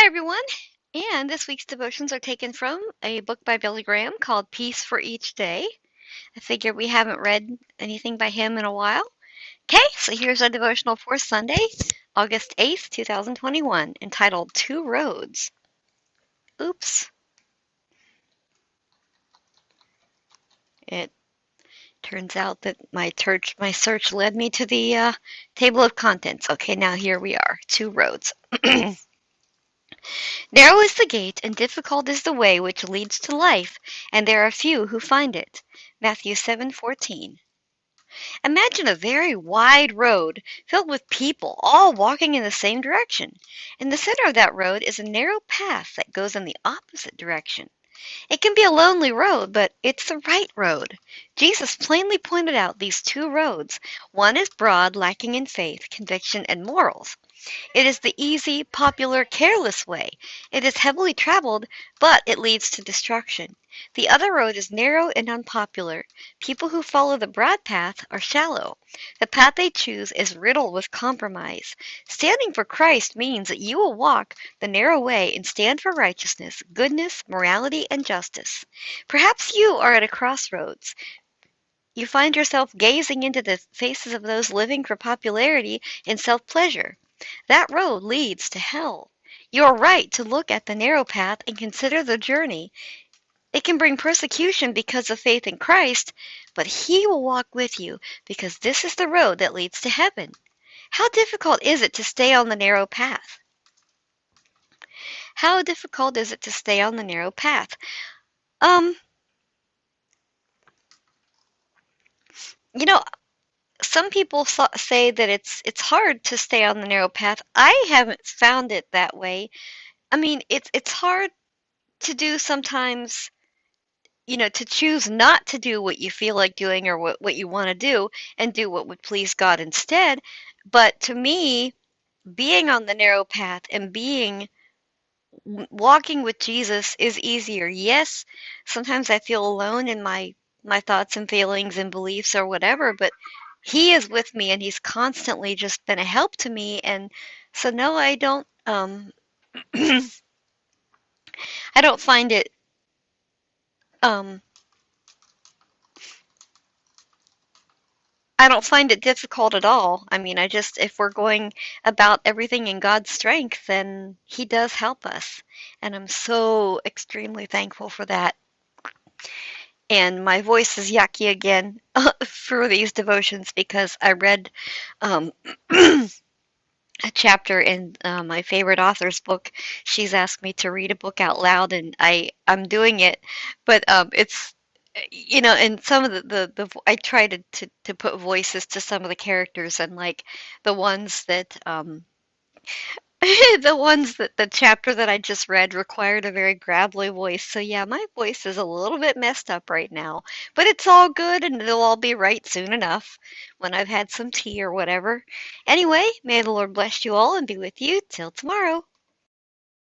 Hi, everyone. And this week's devotions are taken from a book by Billy Graham called Peace for Each Day. I figure we haven't read anything by him in a while. Okay, so here's our devotional for Sunday, August 8th, 2021, entitled Two Roads. Oops. It turns out that my search led me to the table of contents. Okay, now here we are. Two roads. Narrow is the gate, and difficult is the way which leads to life, and there are few who find it. Matthew 7:14. Imagine a very wide road filled with people all walking in the same direction. In the center of that road is a narrow path that goes in the opposite direction. It can be a lonely road, but it's the right road. Jesus plainly pointed out these two roads. One is broad, lacking in faith, conviction, and morals. It is the easy, popular, careless way. It is heavily traveled, but it leads to destruction. The other road is narrow and unpopular. People who follow the broad path are shallow. The path they choose is riddled with compromise. Standing for Christ means that you will walk the narrow way and stand for righteousness, goodness, morality, and justice. Perhaps you are at a crossroads. You find yourself gazing into the faces of those living for popularity and self-pleasure. That road leads to hell. You are right to look at the narrow path and consider the journey. It can bring persecution because of faith in Christ, but He will walk with you because this is the road that leads to heaven. How difficult is it to stay on the narrow path? How difficult is it to stay on the narrow path? Um, you know, some people say that it's hard to stay on the narrow path. I haven't found it that way. I mean, it's hard to do sometimes, to choose not to do what you feel like doing or what you want to do and do what would please God instead. But to me, being on the narrow path and walking with Jesus is easier. Yes, sometimes I feel alone in my thoughts and feelings and beliefs or whatever, but He is with me and He's constantly just been a help to me. And so no, I don't I don't find it um I don't find it difficult at all. I mean, if we're going about everything in God's strength, then He does help us. And I'm so extremely thankful for that. And my voice is yucky again for these devotions because I read um, a chapter in my favorite author's book. She's asked me to read a book out loud, and I'm doing it, but it's and some of the I try to put voices to some of the characters, and like the ones that the ones that the chapter that I just read required a very gravelly voice. So yeah, my voice is a little bit messed up right now, but it's all good and it'll all be right soon enough when I've had some tea or whatever. Anyway, may the Lord bless you all and be with you till tomorrow.